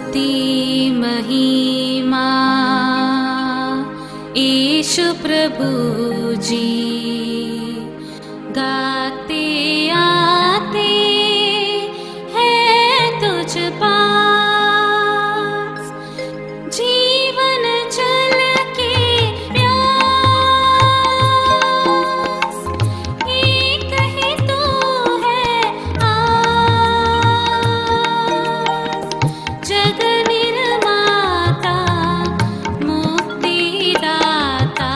स्तुति महिमा यीशु प्रभु जी, गाते आते हैं तुझ पास, जीवन जल के प्यास, एक ही तू है आस, जग निर्माता मुक्तिदाता,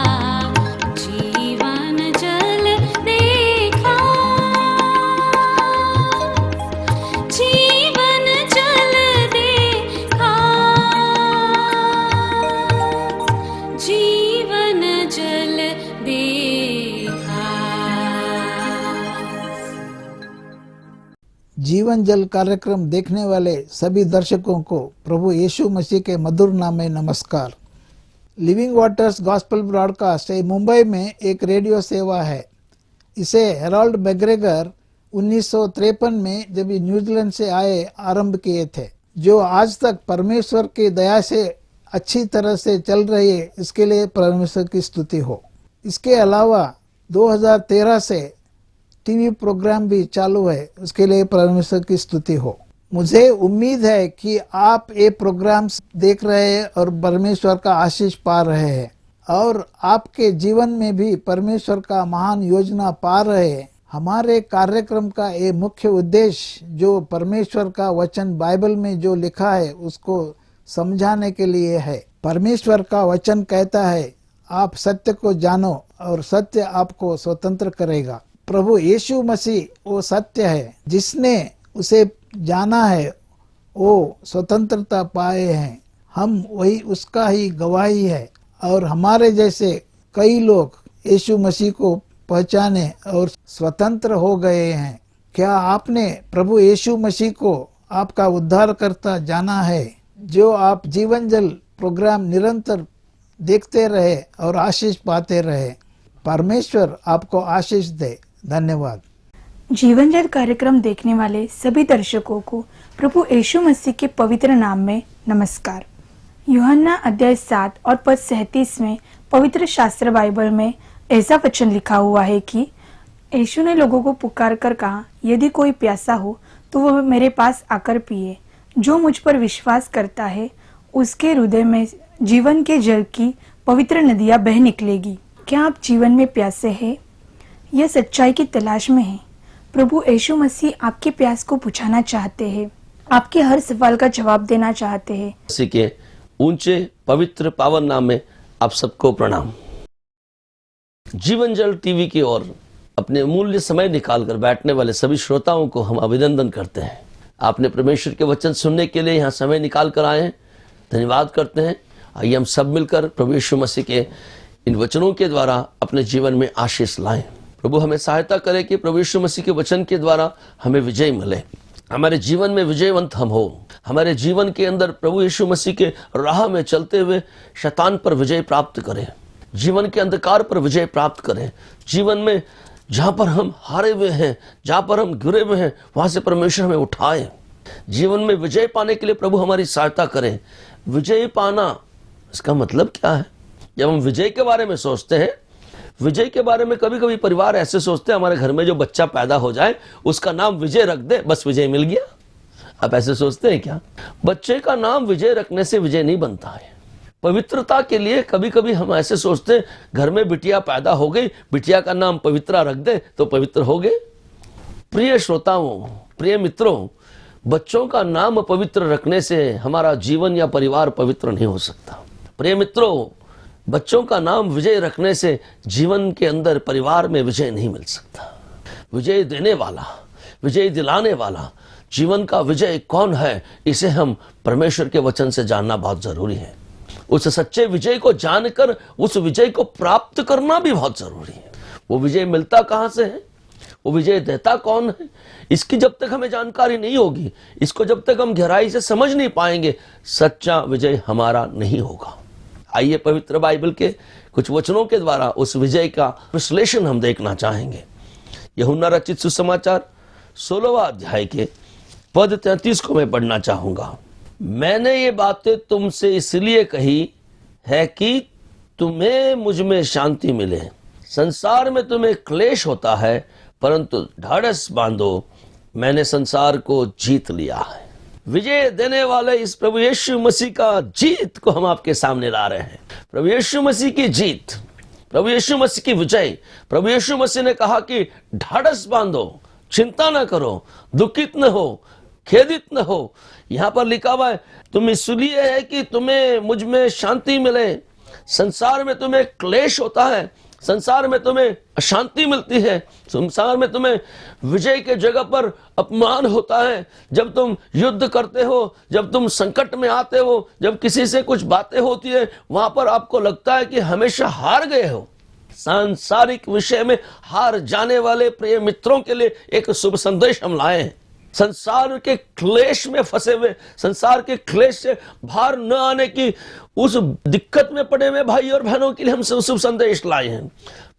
जीवन जल देखा, जीवन जल देखा, जीवन जल देखा। जीवन जल कार्यक्रम देखने वाले सभी दर्शकों को प्रभु यीशु मसीह के मधुर नाम में नमस्कार। Living waters gospel broadcast Mumbai में एक रेडियो सेवा है। इसे हेराल्ड मैग्रेगर 1953 में जब न्यूजीलैंड से आए आरंभ किए थे, जो आज तक परमेश्वर की दया से अच्छी तरह से चल रही है। इसके लिए परमेश्वर की स्तुति हो। इसके अलावा 2013 से टीवी प्रोग्राम भी चालू है, उसके लिए परमेश्वर की स्तुति हो। मुझे उम्मीद है कि आप ये प्रोग्राम्स देख रहे हैं और परमेश्वर का आशीष पा रहे हैं, और आपके जीवन में भी परमेश्वर का महान योजना पा रहे हैं। हमारे कार्यक्रम का ये मुख्य उद्देश्य जो परमेश्वर का वचन बाइबल में जो लिखा है उसको समझाने के लिए है। परमेश्वर का वचन कहता है, आप सत्य को जानो और सत्य आपको स्वतंत्र करेगा। प्रभु यीशु मसीह वो सत्य है, जिसने उसे जाना है वो स्वतंत्रता पाए हैं। हम वही उसका ही गवाही है, और हमारे जैसे कई लोग यीशु मसीह को पहचाने और स्वतंत्र हो गए हैं। क्या आपने प्रभु यीशु मसीह को आपका उद्धारकर्ता जाना है? जो आप जीवन जल प्रोग्राम निरंतर देखते रहे और आशीष पाते रहे। परमेश्वर आपको आशीष दे। धन्यवाद। जीवन जल कार्यक्रम देखने वाले सभी दर्शकों को प्रभु यीशु मसीह के पवित्र नाम में नमस्कार। यूहन्ना अध्याय 7 और पद 37 में पवित्र शास्त्र बाइबल में ऐसा वचन लिखा हुआ है कि यीशु ने लोगों को पुकार कर कहा, यदि कोई प्यासा हो तो वह मेरे पास आकर पिए। जो मुझ पर विश्वास करता है उसके हृदय में जीवन के जल की पवित्र नदियां बह निकलेगी। क्या आप जीवन में प्यासे हैं या सच्चाई की तलाश में हैं? प्रभु यीशु मसीह आपके प्यास को बुझाना चाहते हैं, आपके हर सवाल का जवाब देना चाहते हैं। मसीह के ऊंचे पवित्र पावन नाम में आप सबको प्रणाम। जीवन जल टीवी की ओर अपने अमूल्य समय निकालकर बैठने वाले सभी श्रोताओं को हम अभिनंदन करते हैं। आपने परमेश्वर के वचन सुनने के लिए यहाँ समय निकाल कर आए हैं, धन्यवाद करते हैं। आइए हम सब मिलकर प्रभु यीशु मसीह के इन वचनों के द्वारा अपने जीवन में आशीष लाएं। प्रभु हमें सहायता करे कि प्रभु यीशु मसीह के वचन के द्वारा हमें विजय मिले, हमारे जीवन में विजयवंत हम हो, हमारे जीवन के अंदर प्रभु यीशु मसीह के राह में चलते हुए शैतान पर विजय प्राप्त करें, जीवन के अंधकार पर विजय प्राप्त करें। जीवन में जहाँ पर हम हारे हुए हैं, जहाँ पर हम गिरे हुए हैं, वहाँ से परमेश्वर हमें उठाए। जीवन में विजय पाने के लिए प्रभु हमारी सहायता करें। विजय पाना इसका मतलब क्या है? जब हम विजय के बारे में सोचते हैं, विजय के बारे में कभी कभी परिवार ऐसे सोचते हैं, हमारे घर में जो बच्चा पैदा हो जाए उसका नाम विजय रख दे, बस विजय मिल गया। आप ऐसे सोचते हैं क्या? बच्चे का नाम विजय रखने से विजय नहीं बनता है। पवित्रता के लिए कभी कभी हम ऐसे सोचते हैं, घर में बिटिया पैदा हो गई, बिटिया का नाम पवित्रा रख दे तो पवित्र हो गए। प्रिय श्रोताओं, प्रिय मित्रों, बच्चों का नाम पवित्र रखने से हमारा जीवन या परिवार पवित्र नहीं हो सकता। प्रिय मित्रों, बच्चों का नाम विजय रखने से जीवन के अंदर परिवार में विजय नहीं मिल सकता। विजय देने वाला, विजय दिलाने वाला, जीवन का विजय कौन है, इसे हम परमेश्वर के वचन से जानना बहुत जरूरी है। उस सच्चे विजय को जानकर उस विजय को प्राप्त करना भी बहुत जरूरी है। वो विजय मिलता कहाँ से है, वो विजय देता कौन है, इसकी जब तक हमें जानकारी नहीं होगी, इसको जब तक हम गहराई से समझ नहीं पाएंगे, सच्चा विजय हमारा नहीं होगा। आइए पवित्र बाइबल के कुछ वचनों के द्वारा उस विजय का विश्लेषण हम देखना चाहेंगे। यूहन्ना रचित सुसमाचार 16वां अध्याय के पद 33 को मैं पढ़ना चाहूंगा। मैंने ये बातें तुमसे इसलिए कही है कि तुम्हें मुझ में शांति मिले। संसार में तुम्हें क्लेश होता है, परंतु ढाढ़स बांधो, मैंने संसार को जीत लिया है। विजय देने वाले इस प्रभु यीशु मसीह का जीत को हम आपके सामने ला रहे हैं। प्रभु यीशु मसीह की जीत, प्रभु यीशु मसीह की विजय। प्रभु यीशु मसीह ने कहा कि ढाढ़स बांधो, चिंता न करो, दुखित न हो, खेदित न हो। यहां पर लिखा हुआ है तुम इसलिए है कि तुम्हें मुझ में शांति मिले। संसार में तुम्हें क्लेश होता है, संसार में तुम्हें अशांति मिलती है, संसार में तुम्हें विजय के जगह पर अपमान होता है। जब तुम युद्ध करते हो, जब तुम संकट में आते हो, जब किसी से कुछ बातें होती है, वहां पर आपको लगता है कि हमेशा हार गए हो। सांसारिक विषय में हार जाने वाले प्रिय मित्रों के लिए एक शुभ संदेश हम लाए हैं। संसार के क्लेश में फंसे हुए, संसार के क्लेश से बाहर न आने की उस दिक्कत में पड़े हुए भाई और बहनों के लिए हम शुभ संदेश लाए हैं।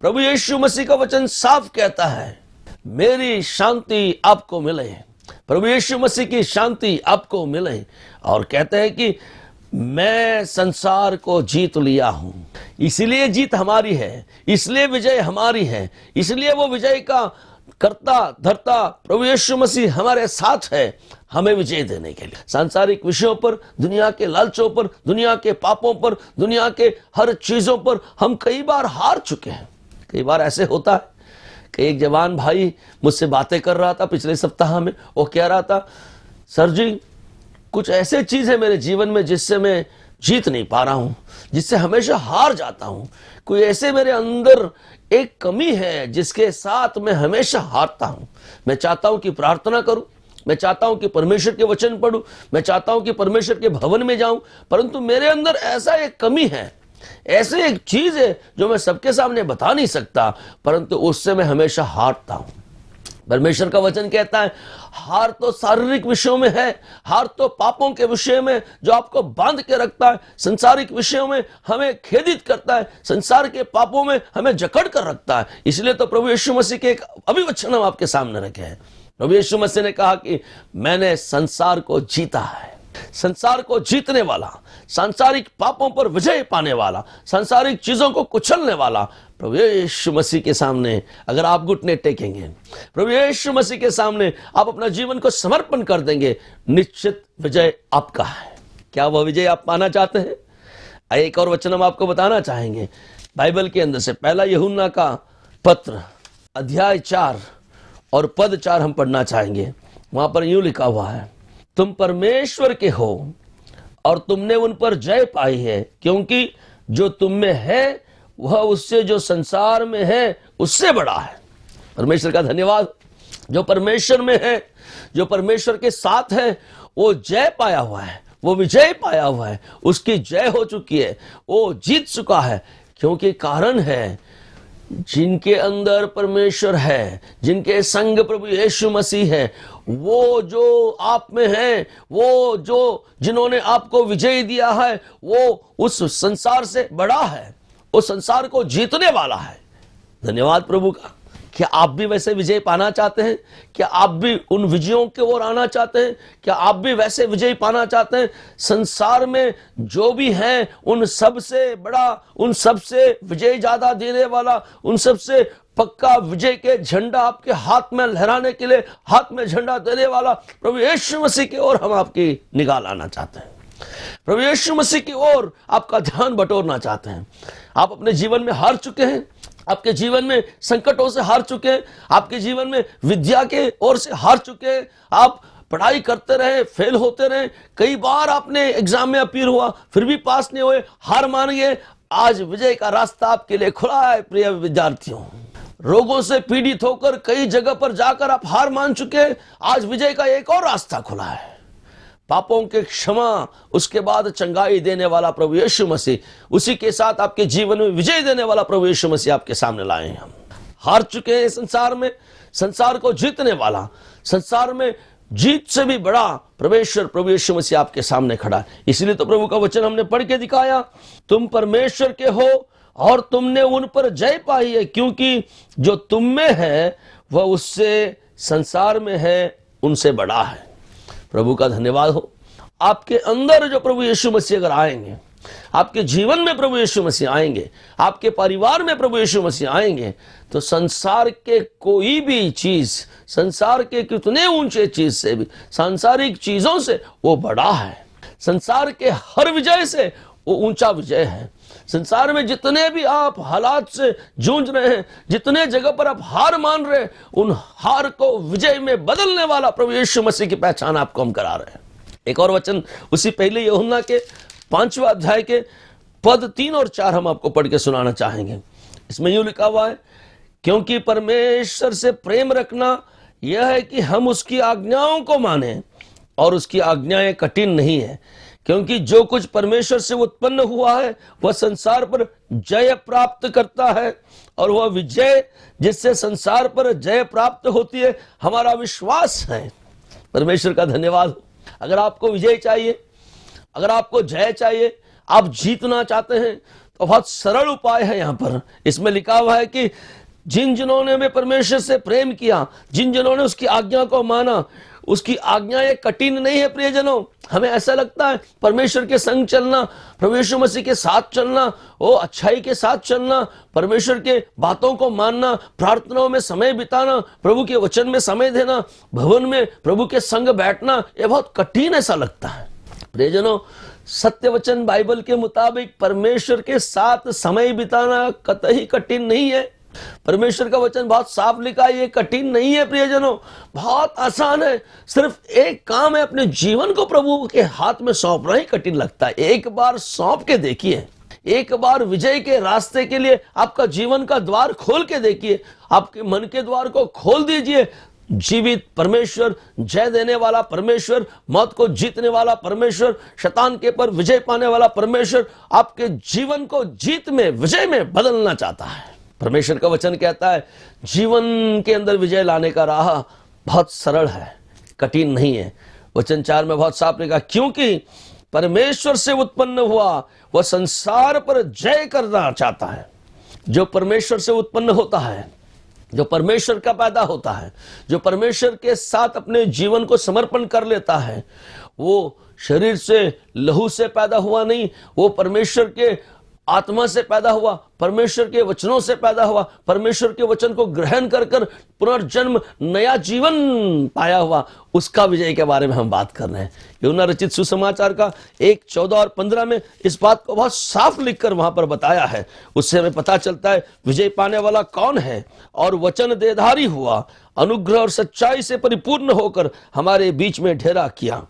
प्रभु यीशु मसीह का वचन साफ कहता है, मेरी शांति आपको मिले। प्रभु यीशु मसीह की शांति आपको मिले और कहते हैं कि मैं संसार को जीत लिया हूं। इसलिए जीत हमारी है, इसलिए विजय हमारी है, इसलिए वो विजय का करता धरता प्रभु यीशु मसीह हमारे साथ है, हमें विजय देने के लिए। सांसारिक विषयों पर, दुनिया के लालचों पर, दुनिया के पापों पर, दुनिया के हर चीजों पर हम कई बार हार चुके हैं। कई बार ऐसे होता है कि एक जवान भाई मुझसे बातें कर रहा था पिछले सप्ताह में। वो कह रहा था, सर जी कुछ ऐसे चीज है मेरे जीवन में जिससे मैं जीत नहीं पा रहा हूं, जिससे हमेशा हार जाता हूं। कोई ऐसे मेरे अंदर एक कमी है जिसके साथ मैं हमेशा हारता हूं। मैं चाहता हूं कि प्रार्थना करूं, मैं चाहता हूं कि परमेश्वर के वचन पढूं, मैं चाहता हूं कि परमेश्वर के भवन में जाऊं, परंतु मेरे अंदर ऐसा एक कमी है, ऐसे एक चीज है जो मैं सबके सामने बता नहीं सकता, परंतु उससे मैं हमेशा हारता हूं। परमेश्वर का वचन कहता है हार तो शारीरिक विषयों में है, हार तो पापों के विषय में जो आपको बांध के रखता है, संसारिक विषयों में हमें खेदित करता है, संसार के पापों में हमें जकड़ कर रखता है। इसलिए तो प्रभु यीशु मसीह के एक अभिवचन हम आपके सामने रखे हैं। प्रभु यीशु मसीह ने कहा कि मैंने संसार को जीता है। संसार को जीतने वाला, सांसारिक पापों पर विजय पाने वाला, सांसारिक चीजों को कुचलने वाला प्रभु यीशु मसीह के सामने अगर आप घुटने टेकेंगे, प्रभु यीशु मसीह के सामने आप अपना जीवन को समर्पण कर देंगे, निश्चित विजय आपका है। क्या वह विजय आप पाना चाहते हैं? एक और वचन हम आपको बताना चाहेंगे बाइबल के अंदर से। पहला यूहन्ना का पत्र अध्याय 4 और पद 4 हम पढ़ना चाहेंगे। वहां पर यूं लिखा हुआ है, तुम परमेश्वर के हो और तुमने उन पर जय पाई है, क्योंकि जो तुम में है वह उससे जो संसार में है उससे बड़ा है। परमेश्वर का धन्यवाद। जो परमेश्वर में है, जो परमेश्वर के साथ है, वो जय पाया हुआ है, वो विजय पाया हुआ है, उसकी जय हो चुकी है, वो जीत चुका है। क्योंकि कारण है जिनके अंदर परमेश्वर है, जिनके संग प्रभु यीशु मसीह है, वो जो आप में है, वो जो जिन्होंने आपको विजय दिया है, वो उस संसार से बड़ा है, उस संसार को जीतने वाला है। धन्यवाद प्रभु का। क्या आप भी वैसे विजय पाना चाहते हैं? क्या आप भी उन विजयों की ओर आना चाहते हैं? क्या आप भी वैसे विजय पाना चाहते हैं? संसार में जो भी हैं उन सब से बड़ा, उन सब से विजय ज्यादा देने वाला, उन सब से पक्का विजय के झंडा आपके हाथ में लहराने के लिए हाथ में झंडा देने वाला प्रभु यीशु मसीह की ओर हम आपकी निगाह लाना चाहते हैं। प्रभु यीशु मसीह की ओर आपका ध्यान बटोरना चाहते हैं। आप अपने जीवन में हार चुके हैं, आपके जीवन में संकटों से हार चुके हैं, आपके जीवन में विद्या के ओर से हार चुके हैं, आप पढ़ाई करते रहे, फेल होते रहे, कई बार आपने एग्जाम में अपीयर हुआ फिर भी पास नहीं हुए, हार मान गए। आज विजय का रास्ता आपके लिए खुला है प्रिय विद्यार्थियों। रोगों से पीड़ित होकर कई जगह पर जाकर आप हार मान चुके हैं, आज विजय का एक और रास्ता खुला है। पापों के क्षमा, उसके बाद चंगाई देने वाला प्रभु यीशु मसीह, उसी के साथ आपके जीवन में विजय देने वाला प्रभु यीशु मसीह आपके सामने लाए हैं। हम हार चुके हैं संसार में, संसार को जीतने वाला, संसार में जीत से भी बड़ा परमेश्वर प्रभु यीशु मसीह आपके सामने खड़ा है। इसलिए तो प्रभु का वचन हमने पढ़ के दिखाया, तुम परमेश्वर के हो और तुमने उन पर जय पाई है, क्योंकि जो तुम में है वह उससे संसार में है उनसे बड़ा है। प्रभु का धन्यवाद हो। आपके अंदर जो प्रभु यीशु मसीह अगर आएंगे, आपके जीवन में प्रभु यीशु मसीह आएंगे, आपके परिवार में प्रभु यीशु मसीह आएंगे, तो संसार के कोई भी चीज, संसार के कितने ऊंचे चीज से भी, सांसारिक चीजों से वो बड़ा है। संसार के हर विजय से वो ऊंचा विजय है। संसार में जितने भी आप हालात से जूझ रहे हैं, जितने जगह पर आप हार मान रहे हैं, उन हार को विजय में बदलने वाला प्रभु यीशु मसीह की पहचान आपको हम करा रहे हैं। एक और वचन उसी पहले यूहन्ना के 5वें अध्याय के पद 3 और 4 हम आपको पढ़ के सुनाना चाहेंगे। इसमें यूं लिखा हुआ है, क्योंकि परमेश्वर से प्रेम रखना यह है कि हम उसकी आज्ञाओं को माने, और उसकी आज्ञाएं कठिन नहीं है, क्योंकि जो कुछ परमेश्वर से उत्पन्न हुआ है वह संसार पर जय प्राप्त करता है, और वह विजय जिससे संसार पर जय प्राप्त होती है हमारा विश्वास है। परमेश्वर का धन्यवाद। अगर आपको विजय चाहिए, अगर आपको जय चाहिए, आप जीतना चाहते हैं, तो बहुत सरल उपाय है। यहां पर इसमें लिखा हुआ है कि जिन जिन्होंने में परमेश्वर से प्रेम किया, जिन जिन्होंने उसकी आज्ञा को माना, उसकी आज्ञाएं कठिन नहीं है। प्रियजनों, हमें ऐसा लगता है परमेश्वर के संग चलना, प्रभु यीशु मसीह के साथ चलना, वो अच्छाई के साथ चलना, परमेश्वर के बातों को मानना, प्रार्थनाओं में समय बिताना, प्रभु के वचन में समय देना, भवन में प्रभु के संग बैठना, ये बहुत कठिन ऐसा लगता है। प्रियजनों, सत्य वचन बाइबल के मुताबिक परमेश्वर के साथ समय बिताना कतई कठिन नहीं है। परमेश्वर का वचन बहुत साफ लिखा है, ये कठिन नहीं है। प्रियजनों, बहुत आसान है। सिर्फ एक काम है, अपने जीवन को प्रभु के हाथ में सौंपना ही कठिन लगता है। एक बार सौंप के देखिए, एक बार विजय के रास्ते के लिए आपका जीवन का द्वार खोल के देखिए, आपके मन के द्वार को खोल दीजिए। जीवित परमेश्वर, जय देने वाला परमेश्वर, मौत को जीतने वाला परमेश्वर, शैतान के पर विजय पाने वाला परमेश्वर आपके जीवन को जीत में, विजय में बदलना चाहता है। परमेश्वर का वचन कहता है जीवन के अंदर विजय लाने का राह बहुत सरल है, कठिन नहीं है। वचन 4 में बहुत साफ लिखा, क्योंकि परमेश्वर से उत्पन्न हुआ वह संसार पर जय करना चाहता है। जो परमेश्वर से उत्पन्न होता है, जो परमेश्वर का पैदा होता है, जो परमेश्वर के साथ अपने जीवन को समर्पण कर लेता है, वो शरीर से, लहू से पैदा हुआ नहीं, वो परमेश्वर के आत्मा से पैदा हुआ, परमेश्वर के वचनों से पैदा हुआ, परमेश्वर के वचन को ग्रहण कर कर पुनर्जन्म, नया जीवन पाया हुआ, उसका विजय के बारे में हम बात कर रहे हैं। यूहन्ना रचित सुसमाचार का 1:14 और 15 में इस बात को बहुत साफ लिखकर वहां पर बताया है। उससे हमें पता चलता है विजय पाने वाला कौन है। और वचन देहधारी हुआ, अनुग्रह और सच्चाई से परिपूर्ण होकर हमारे बीच में ठहरा किया,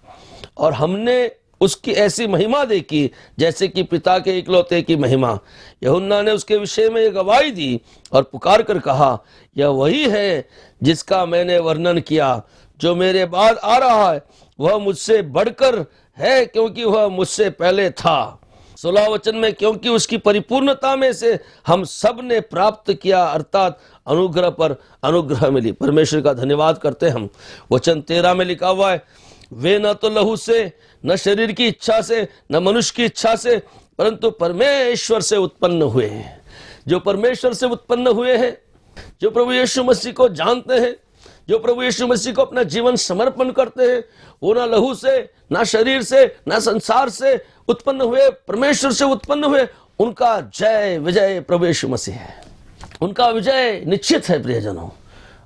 और हमने उसकी ऐसी महिमा देखी जैसे कि पिता के इकलौते की महिमा। यूहन्ना ने उसके विषय में एक गवाही दी और पुकार कर कहा, यह वही है जिसका मैंने वर्णन किया। जो मेरे बाद आ रहा है वह मुझसे बढ़कर है, क्योंकि वह मुझसे पहले था। 16 वचन में, क्योंकि उसकी परिपूर्णता में से हम सब ने प्राप्त किया, अर्थात अनुग्रह पर अनुग्रह मिली। परमेश्वर का धन्यवाद करते हम। वचन 13 में लिखा हुआ है, वे न तो लहू से, न शरीर की इच्छा से, न मनुष्य की इच्छा से, परंतु परमेश्वर से उत्पन्न हुए हैं। जो परमेश्वर से उत्पन्न हुए हैं, जो प्रभु यीशु मसीह को जानते हैं, जो प्रभु यीशु मसीह को अपना जीवन समर्पण करते हैं, वो ना लहू से, ना शरीर से, ना संसार से उत्पन्न हुए, परमेश्वर से उत्पन्न हुए। उनका जय विजय प्रभु यीशु मसीह है, उनका विजय निश्चित है। प्रियजनों,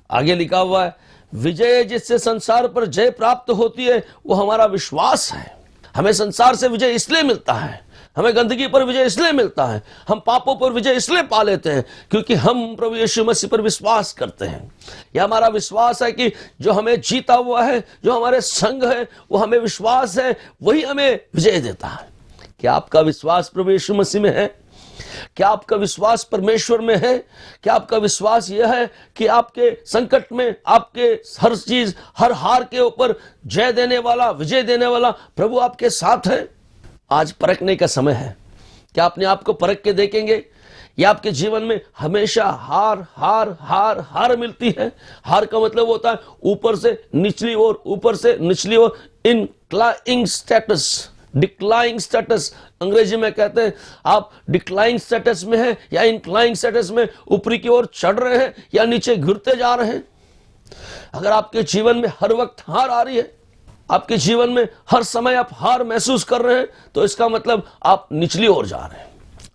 आगे लिखा हुआ है, विजय जिससे संसार पर जय प्राप्त होती है वो हमारा विश्वास है। हमें संसार से विजय इसलिए मिलता है, हमें गंदगी पर विजय इसलिए मिलता है, हम पापों पर विजय इसलिए पा लेते हैं क्योंकि हम प्रभु यीशु मसीह पर विश्वास करते हैं। यह हमारा विश्वास है कि जो हमें जीता हुआ है, जो हमारे संग है, वो हमें विश्वास है, वही हमें विजय देता है। क्या आपका विश्वास प्रभु यीशु मसीह में है? क्या आपका विश्वास परमेश्वर में है? क्या आपका विश्वास यह है कि आपके संकट में, आपके हर चीज, हर हार के ऊपर जय देने वाला, विजय देने वाला प्रभु आपके साथ है? आज परखने का समय है। क्या अपने आप को परख के देखेंगे? या आपके जीवन में हमेशा हार हार हार हार मिलती है? हार का मतलब होता है ऊपर से निचली ओर, ऊपर से निचली ओर, इनक्लाइंग स्टेटस, डिक्लाइंग स्टेटस अंग्रेजी में कहते हैं। आप डिक्लाइंग स्टेटस में हैं या इंक्लाइंग स्टेटस में, ऊपरी की ओर चढ़ रहे हैं या नीचे गिरते जा रहे हैं। अगर आपके जीवन में हर वक्त हार आ रही है, आपके जीवन में हर समय आप हार महसूस कर रहे हैं, तो इसका मतलब आप निचली ओर जा रहे हैं।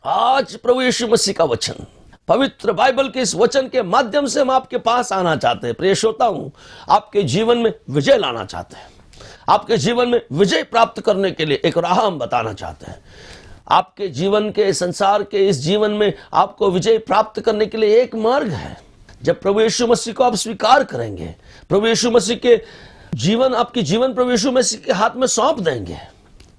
आज प्रभु यीशु मसीह का वचन, पवित्र बाइबल के इस वचन के माध्यम से हम आपके पास आना चाहते हैं। प्रिय श्रोता हूं, आपके जीवन में विजय लाना चाहते हैं। आपके जीवन में विजय प्राप्त करने के लिए एक राह हम बताना चाहते हैं। आपके जीवन के, संसार के इस जीवन में आपको विजय प्राप्त करने के लिए एक मार्ग है। जब प्रभु यीशु मसीह को आप स्वीकार करेंगे, प्रभु यीशु मसीह के जीवन, आपकी जीवन प्रभु यीशु मसीह के हाथ में सौंप देंगे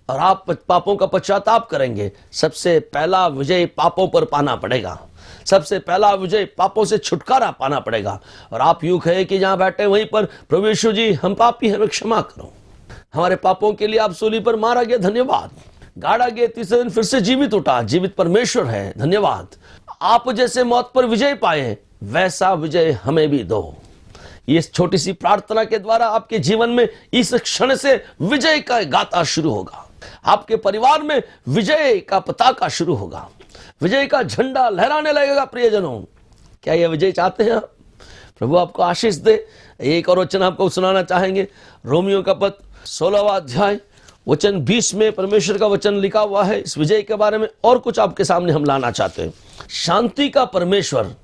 और आप पापों का पश्चाताप करेंगे, सबसे पहला विजय पापों पर पाना पड़ेगा। सबसे पहला विजय पापों से छुटकारा पाना पड़ेगा। और आप यूं कहे कि जहां बैठे वहीं पर, प्रभु यीशु जी हम पापी हैं, क्षमा करो, हमारे पापों के लिए आप सूली पर मारा गया, धन्यवाद, गाड़ा गया, तीसरे दिन फिर से जीवित उठा, जीवित परमेश्वर है, धन्यवाद। आप जैसे मौत पर विजय पाए वैसा विजय हमें भी दो। इस छोटी सी प्रार्थना के द्वारा आपके जीवन में इस क्षण से विजय का गाथा शुरू होगा। आपके परिवार में विजय का पताका शुरू होगा, विजय का झंडा लहराने लगेगा। प्रियजनों, क्या यह विजय चाहते हैं आप? प्रभु आपको आशीष दे। एक और वचन आपको सुनाना चाहेंगे। रोमियो का पत्र 16वां अध्याय वचन 20 में परमेश्वर का वचन लिखा हुआ है। इस विजय के बारे में और कुछ आपके सामने हम लाना चाहते हैं। शांति का परमेश्वर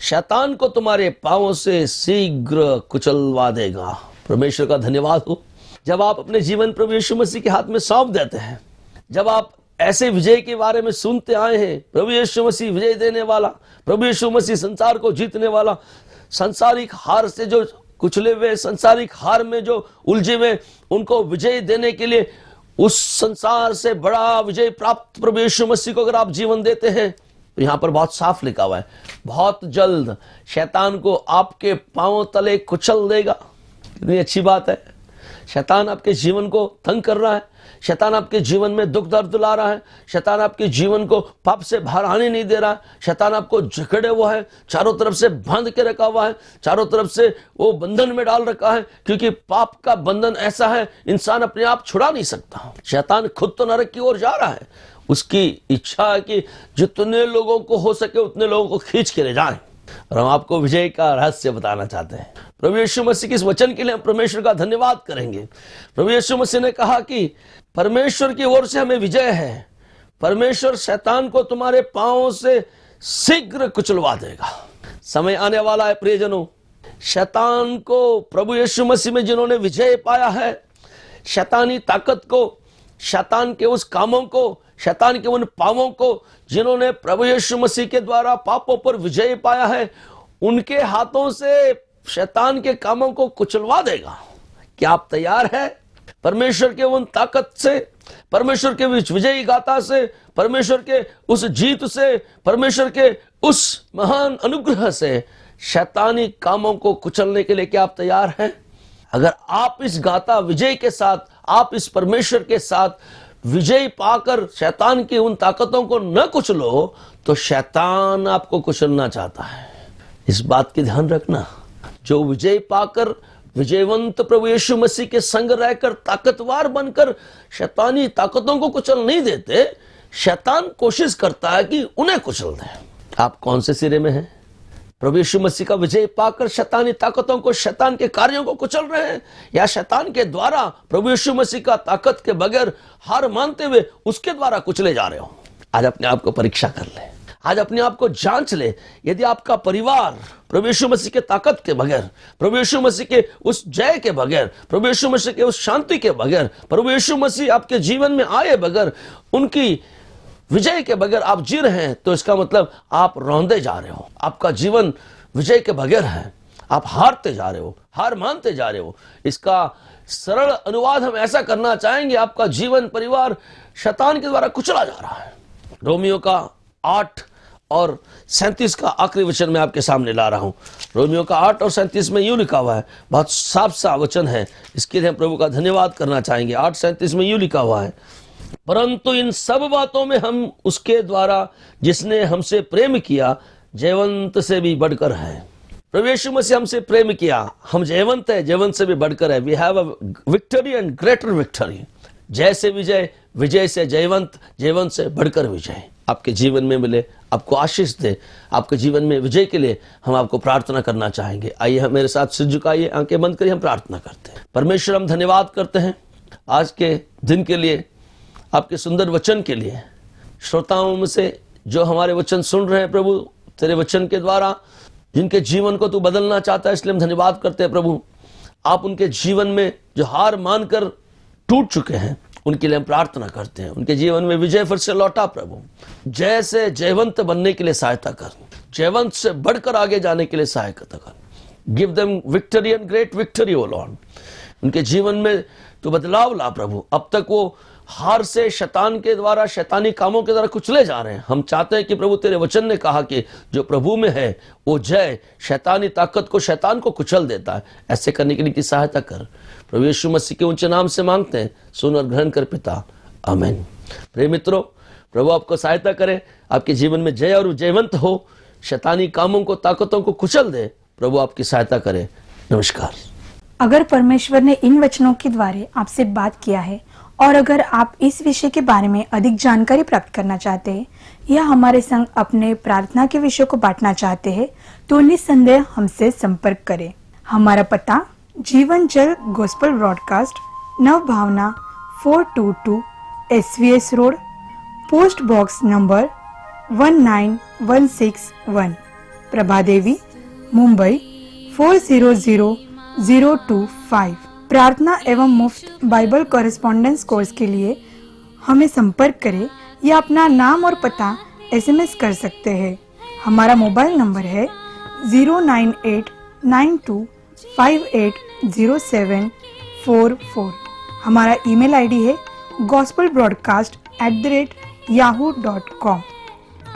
शैतान को तुम्हारे पांवों से शीघ्र कुचलवा देगा। परमेश्वर का धन्यवाद हो। जब आप अपने जीवन प्रभु यीशु मसीह के हाथ में सौंप देते हैं, जब आप ऐसे विजय के बारे में सुनते आए हैं, प्रभु यीशु मसीह विजय देने वाला, प्रभु यीशु मसीह संसार को जीतने वाला, संसारिक हार से जो कुचले हुए, संसारिक हार में जो उलझे हुए, उनको विजय देने के लिए उस संसार से बड़ा विजय प्राप्त प्रभु यीशु मसीह को अगर आप जीवन देते हैं, तो यहां पर बहुत साफ लिखा हुआ है, बहुत जल्द शैतान को आपके पांवों तले कुचल देगा। कितनी अच्छी बात है। शैतान आपके जीवन को तंग कर रहा है, शैतान आपके जीवन में दुख दर्द ला रहा है, शैतान आपके जीवन को पाप से बाहर आने नहीं दे रहा है, शैतान आपको जकड़े हुआ है, चारों तरफ से बांध के रखा हुआ है, चारों तरफ से वो बंधन में डाल रखा है, क्योंकि पाप का बंधन ऐसा है इंसान अपने आप छुड़ा नहीं सकता। शैतान खुद तो नरक की ओर जा रहा है, उसकी इच्छा है कि जितने लोगों को हो सके उतने लोगों को खींच के ले जाएं। और हम आपको विजय का रहस्य बताना चाहते हैं। प्रभु यीशु मसीह के इस वचन के लिए हम परमेश्वर का धन्यवाद करेंगे। प्रभु यीशु मसीह ने कहा कि परमेश्वर की ओर से हमें विजय है। परमेश्वर शैतान को तुम्हारे पांवों से शीघ्र कुचलवा देगा। समय आने वाला है प्रियजनों, शैतान को प्रभु यीशु मसीह में जिन्होंने विजय पाया है, शैतानी ताकत को, शैतान के उस कामों को, शैतान के उन पापों को जिन्होंने प्रभु यीशु मसीह के द्वारा पापों पर विजय पाया है, उनके हाथों से शैतान के कामों को कुचलवा देगा। क्या आप तैयार हैं? परमेश्वर के उन ताकत से, परमेश्वर के विजयी गाथा से, परमेश्वर के उस जीत से, परमेश्वर के उस महान अनुग्रह से शैतानी कामों को कुचलने के लिए क्या आप तैयार हैं? अगर आप इस गाथा विजय के साथ, आप इस परमेश्वर के साथ विजय पाकर शैतान की उन ताकतों को न कुचलो, तो शैतान आपको कुचलना चाहता है। इस बात की ध्यान रखना, जो विजय पाकर विजयवंत प्रभु यीशु मसीह के संग रहकर ताकतवर बनकर शैतानी ताकतों को कुचल नहीं देते, शैतान कोशिश करता है कि उन्हें कुचल दे। आप कौन से सिरे में हैं? प्रभु यीशु मसीह का विजय पाकर शैतानी ताकतों को, शैतान के कार्यों को कुचल रहे हैं, या शैतान के द्वारा प्रभु यीशु मसीह का ताकत के बगैर हार मानते हुए उसके द्वारा कुचले जा रहे हो? आज अपने आप को परीक्षा कर ले, आज अपने आप को जांच ले। यदि आपका परिवार प्रभु यीशु मसीह के ताकत के बगैर, प्रभु यीशु मसीह के उस जय के बगैर, प्रभु यीशु मसीह के उस शांति के बगैर, प्रभु यीशु मसीह आपके जीवन में आए बगैर, उनकी विजय के बगैर आप जी रहे हैं, तो इसका मतलब आप रौंदे जा रहे हो। आपका जीवन विजय के बगैर है, आप हारते जा रहे हो, हार मानते जा रहे हो। इसका सरल अनुवाद हम ऐसा करना चाहेंगे, आपका जीवन परिवार शैतान के द्वारा कुचला जा रहा है। रोमियो का 8 और 37 का आखिरी वचन मैं आपके सामने ला रहा हूं। रोमियो का 8 और 37 में यूं लिखा हुआ है, बहुत साफ सा वचन है, इसके लिए हम प्रभु का धन्यवाद करना चाहेंगे। 8:37 में यूं लिखा हुआ है, परंतु इन सब बातों में हम उसके द्वारा जिसने हमसे प्रेम किया जयवंत से भी बढ़कर है। प्रभु यीशु मसीह हमसे प्रेम किया, हम जयवंत है, जयवंत से भी बढ़कर है। We have a victory and greater victory. जय से विजय, विजय से जयवंत, जयवंत से बढ़कर विजय। आपके जीवन में मिले, आपको आशीष दे, आपके जीवन में विजय के लिए हम आपको प्रार्थना करना चाहेंगे। आइए हम मेरे साथ सिर झुकाइए, आंखें बंद करिए, हम प्रार्थना करते हैं। परमेश्वर, हम धन्यवाद करते हैं आज के दिन के लिए, आपके सुंदर वचन के लिए। श्रोताओं में से जो हमारे वचन सुन रहे हैं प्रभु, तेरे वचन के द्वारा जिनके जीवन को तू बदलना चाहता है, इसलिए हम धन्यवाद करते हैं प्रभु। आप उनके जीवन में जो हार मानकर टूट चुके हैं, उनके लिए हम प्रार्थना करते हैं। उनके जीवन में विजय फिर से लौटा प्रभु। जय से जयवंत बनने के लिए सहायता कर, जयवंत से बढ़कर आगे जाने के लिए सहायता कर। Give them victory and great victory O Lord. उनके जीवन में तू बदलाव ला प्रभु। अब तक वो हार से शैतान के द्वारा, शैतानी कामों के द्वारा कुचले जा रहे हैं। हम चाहते हैं कि प्रभु तेरे वचन ने कहा कि जो प्रभु में है वो जय शैतानी ताकत को, शैतान को कुचल देता है। ऐसे करने के लिए की सहायता कर प्रभु यीशु मसीह के ऊंचे नाम से मांगते हैं, सुन और ग्रहण कर पिता, आमीन। प्रिय मित्रों, प्रभु आपको सहायता करे, आपके जीवन में जय और जयवंत हो, शैतानी कामों को, ताकतों को कुचल दे। प्रभु आपकी सहायता करे। नमस्कार। अगर परमेश्वर ने इन वचनों के द्वारा आपसे बात किया है और अगर आप इस विषय के बारे में अधिक जानकारी प्राप्त करना चाहते हैं या हमारे संग अपने प्रार्थना के विषय को बांटना चाहते हैं तो निस्संदेह हमसे संपर्क करें। हमारा पता जीवन जल गॉस्पेल ब्रॉडकास्ट, नव भावना 422 SVS road, post box number 19161, Prabhadevi, Mumbai 400025। प्रार्थना एवं मुफ्त बाइबल कॉरेस्पॉन्डेंस कोर्स के लिए हमें संपर्क करें या अपना नाम और पता SMS कर सकते हैं। हमारा मोबाइल नंबर है 09892580744। हमारा ईमेल आईडी है gospelbroadcast@yahoo.com।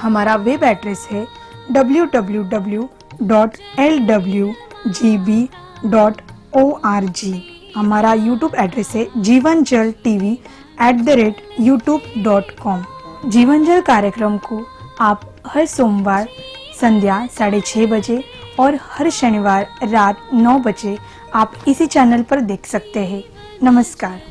हमारा वेब एड्रेस है www.lwgb.org। हमारा यूट्यूब एड्रेस है जीवन जल TV@youtube.com। जीवन जल कार्यक्रम को आप हर सोमवार संध्या 6:30 बजे और हर शनिवार रात 9 बजे आप इसी चैनल पर देख सकते हैं। नमस्कार।